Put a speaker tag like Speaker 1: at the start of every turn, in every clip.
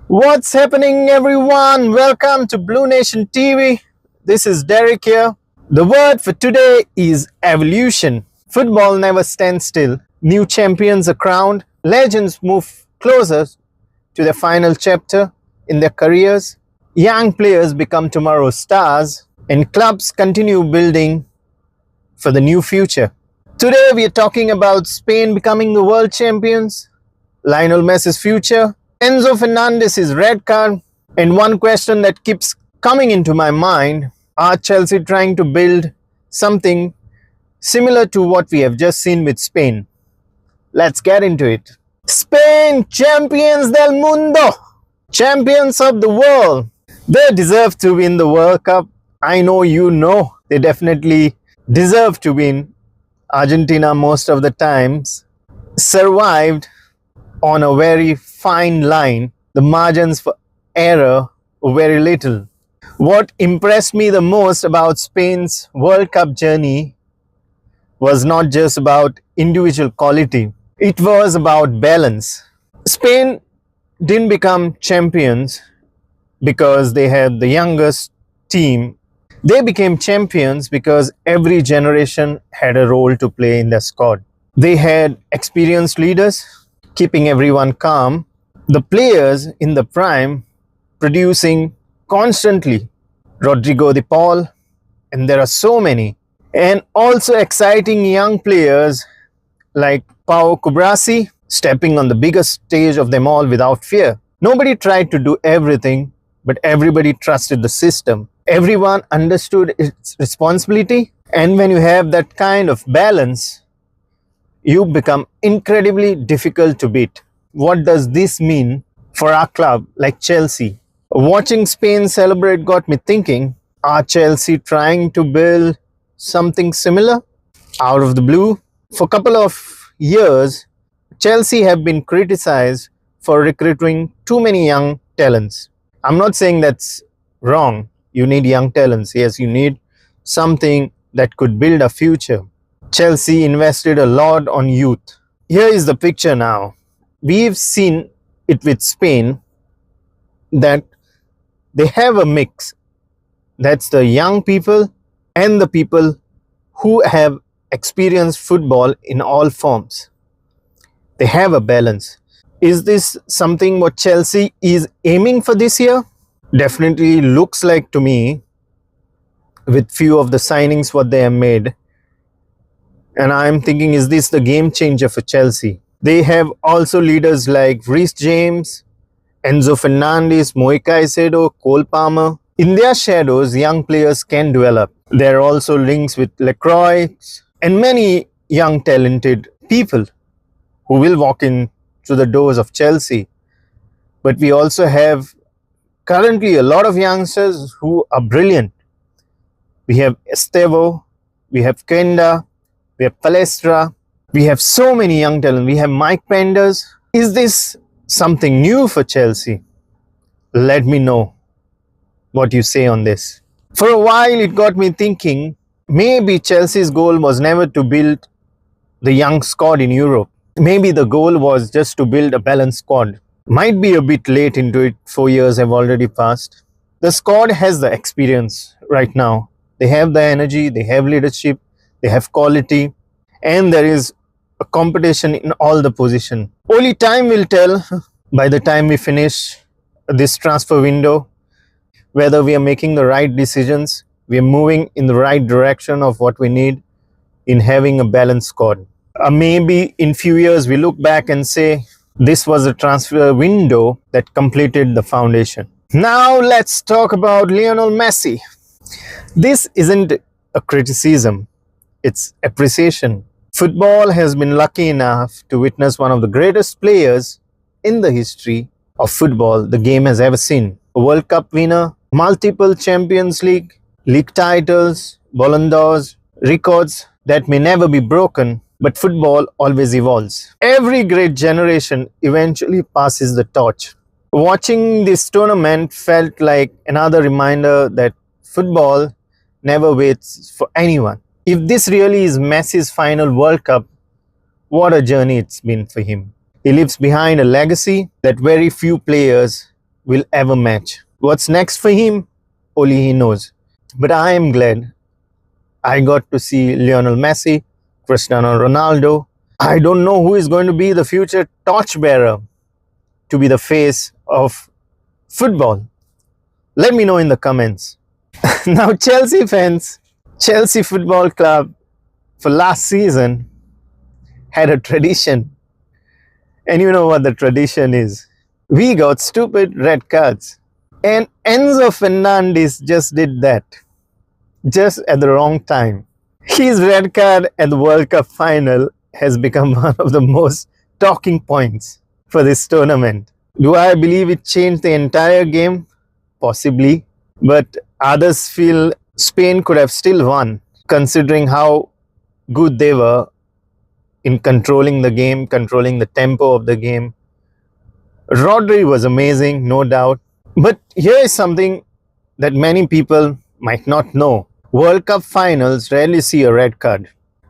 Speaker 1: What's happening, everyone? Welcome to Blue Nation TV. This is Derek here. The word for today is evolution. Football never stands still. New champions are crowned, legends move closer to their final chapter in their careers, young players become tomorrow's stars, and clubs continue building for the new future. Today, we are talking about Spain becoming the world champions, Lionel Messi's future, Enzo Fernandez's red card, and one question that keeps coming into my mind: are Chelsea trying to build something similar to what we have just seen with Spain? Let's get into it. Spain, champions del mundo, champions of the world. They deserve to win the World Cup. I know you know they definitely deserve to win. Argentina, most of the times, survived on a very fine line. The margins for error were very little. What impressed me the most about Spain's World Cup journey was not just about individual quality, it was about balance. Spain didn't become champions because they had the youngest team. They became champions because every generation had a role to play in their squad. They had experienced leaders keeping everyone calm, the players in the prime producing constantly, Rodrigo de Paul, and there are so many, and also exciting young players like Pau Cubarsí stepping on the biggest stage of them all without fear. Nobody tried to do everything, but everybody trusted the system. Everyone understood its responsibility, and when you have that kind of balance, you become incredibly difficult to beat. What does this mean for our club like Chelsea? Watching Spain celebrate got me thinking, are Chelsea trying to build something similar out of the blue? For a couple of years, Chelsea have been criticized for recruiting too many young talents. I'm not saying that's wrong. You need young talents. Yes, you need something that could build a future. Chelsea invested a lot on youth. Here is the picture now. We've seen it with Spain that they have a mix. That's the young people and the people who have experienced football in all forms. They have a balance. Is this something what Chelsea is aiming for this year? Definitely looks like to me, with few of the signings what they have made. And I'm thinking, is this the game changer for Chelsea? They have also leaders like Reece James, Enzo Fernandez, Moi Caicedo, Cole Palmer. In their shadows, young players can develop. There are also links with Lacroix and many young talented people who will walk in through the doors of Chelsea. But we also have currently a lot of youngsters who are brilliant. We have Estevo, we have Kenda, we have Palestra, we have so many young talent. We have Mike Penders. Is this something new for Chelsea? Let me know what you say on this. For a while, it got me thinking, maybe Chelsea's goal was never to build the young squad in Europe. Maybe the goal was just to build a balanced squad. Might be a bit late into it. 4 years have already passed. The squad has the experience right now. They have the energy, they have leadership, they have quality, and there is a competition in all the position. Only time will tell by the time we finish this transfer window whether we are making the right decisions, we are moving in the right direction of what we need in having a balanced squad. Maybe in few years we look back and say this was a transfer window that completed the foundation. Now let's talk about Lionel Messi. This isn't a criticism, it's appreciation. Football has been lucky enough to witness one of the greatest players in the history of football the game has ever seen. A World Cup winner, multiple Champions League titles, Ballon d'Ors, records that may never be broken, but football always evolves. Every great generation eventually passes the torch. Watching this tournament felt like another reminder that football never waits for anyone. If this really is Messi's final World Cup, what a journey it's been for him. He leaves behind a legacy that very few players will ever match. What's next for him? Only he knows. But I am glad I got to see Lionel Messi, Cristiano Ronaldo. I don't know who is going to be the future torchbearer to be the face of football. Let me know in the comments. Now, Chelsea fans, Chelsea Football Club for last season had a tradition. And you know what the tradition is. We got stupid red cards. And Enzo Fernandez just did that. Just at the wrong time. His red card at the World Cup final has become one of the most talking points for this tournament. Do I believe it changed the entire game? Possibly. But others feel Spain could have still won, considering how good they were in controlling the game, controlling the tempo of the game. Rodri was amazing, no doubt. But here is something that many people might not know. World Cup finals rarely see a red card.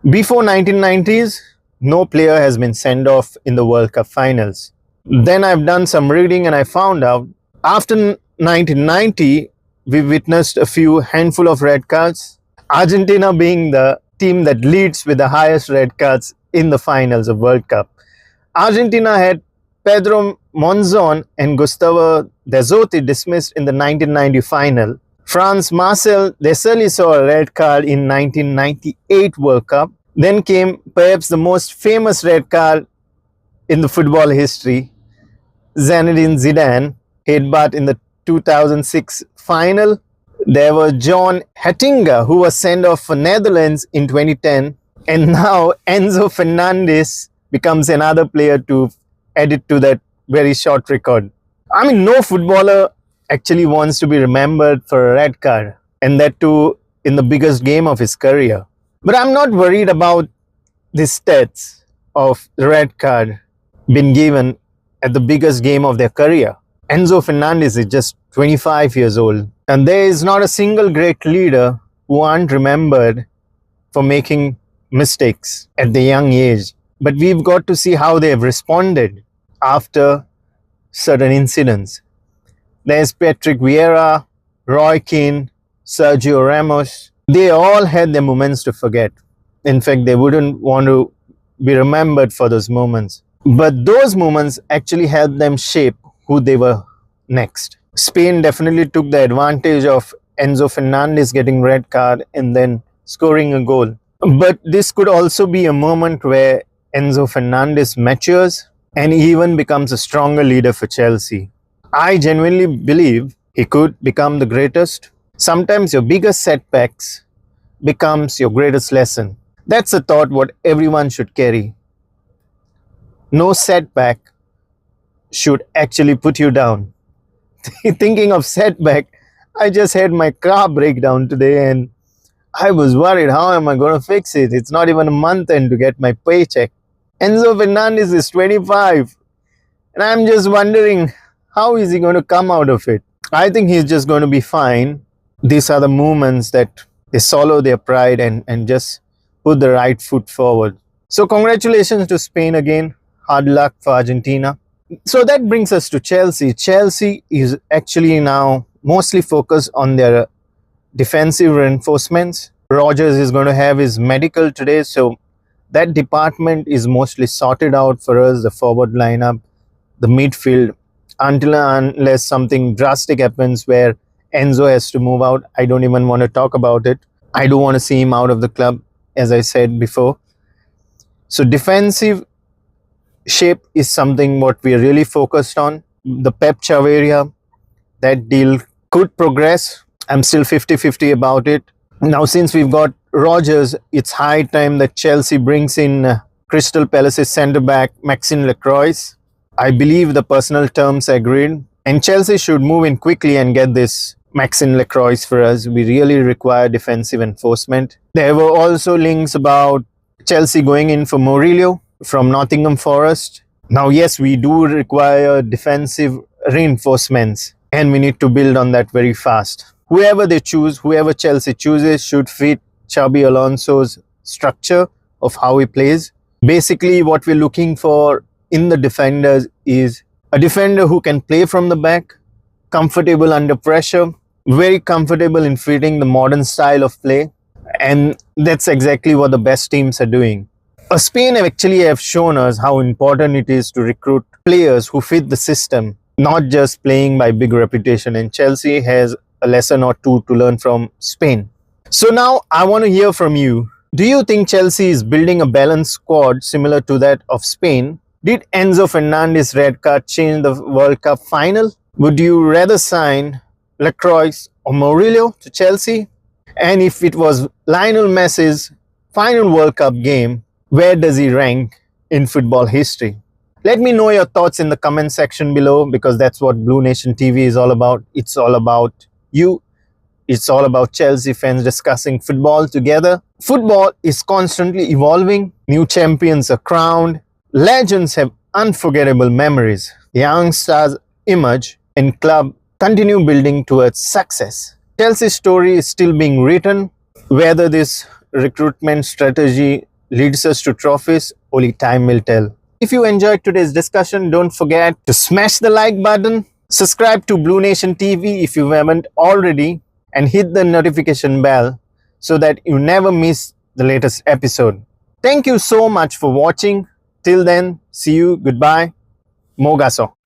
Speaker 1: Before 1990s, no player has been sent off in the World Cup finals. Then I've done some reading and I found out after 1990, we witnessed a few handful of red cards. Argentina being the team that leads with the highest red cards in the finals of World Cup. Argentina had Pedro Monzon and Gustavo Dezotti dismissed in the 1990 final. France Marcel Desailly saw a red card in 1998 World Cup. Then came perhaps the most famous red card in the football history. Zinedine Zidane headbutt in the 2006 final. There was John Hattinga, who was sent off for Netherlands in 2010. And now Enzo Fernandez becomes another player to add it to that very short record. I mean, no footballer actually wants to be remembered for a red card, and that too in the biggest game of his career. But I'm not worried about the stats of the red card being given at the biggest game of their career. Enzo Fernandez is just 25 years old, and there is not a single great leader who aren't remembered for making mistakes at the young age. But we've got to see how they have responded after certain incidents. There's Patrick Vieira, Roy Keane, Sergio Ramos. They all had their moments to forget. In fact, they wouldn't want to be remembered for those moments. But those moments actually helped them shape who they were next. Spain definitely took the advantage of Enzo Fernandez getting red card and then scoring a goal. But this could also be a moment where Enzo Fernandez matures and even becomes a stronger leader for Chelsea. I genuinely believe he could become the greatest. Sometimes your biggest setbacks becomes your greatest lesson. That's a thought what everyone should carry. No setback should actually put you down. Thinking of setback, I just had my car breakdown today and I was worried, how am I going to fix it? It's not even a month end to get my paycheck. Enzo Fernandez is 25 and I'm just wondering, how is he going to come out of it? I think he's just going to be fine. These are the moments that they swallow their pride and just put the right foot forward. So congratulations to Spain again. Hard luck for Argentina. So that brings us to Chelsea. Chelsea is actually now mostly focused on their defensive reinforcements. Rodgers is going to have his medical today, so that department is mostly sorted out for us, the forward lineup, the midfield, until unless something drastic happens where Enzo has to move out. I don't even want to talk about it. I don't want to see him out of the club, as I said before. So defensive shape is something what we are really focused on. The Pep Chaveria, that deal could progress. I'm still 50-50 about it. Now, since we've got Rodgers, it's high time that Chelsea brings in Crystal Palace's centre-back, Maxime Lacroix. I believe the personal terms agreed. And Chelsea should move in quickly and get this Maxime Lacroix for us. We really require defensive enforcement. There were also links about Chelsea going in for Murillo from Nottingham Forest. Now, yes, we do require defensive reinforcements and we need to build on that very fast. Whoever they choose, whoever Chelsea chooses should fit Xabi Alonso's structure of how he plays. Basically, what we're looking for in the defenders is a defender who can play from the back, comfortable under pressure, very comfortable in fitting the modern style of play, and that's exactly what the best teams are doing. Spain actually have shown us how important it is to recruit players who fit the system, not just playing by big reputation, and Chelsea has a lesson or two to learn from Spain. So now I want to hear from you. Do you think Chelsea is building a balanced squad similar to that of Spain? Did Enzo Fernandez red card change the World Cup final? Would you rather sign Lacroix or Murillo to Chelsea? And if it was Lionel Messi's final World Cup game, where does he rank in football history? Let me know your thoughts in the comment section below, because that's what Blue Nation TV is all about. It's all about you. It's all about Chelsea fans discussing football together. Football is constantly evolving. New champions are crowned. Legends have unforgettable memories. Young stars emerge and club continue building towards success. Chelsea's story is still being written. Whether this recruitment strategy leads us to trophies, only time will tell. If you enjoyed today's discussion, don't forget to smash the like button, subscribe to Blue Nation TV if you haven't already, and hit the notification bell so that you never miss the latest episode. Thank you so much for watching. Till then, see you. Goodbye. Mogaso.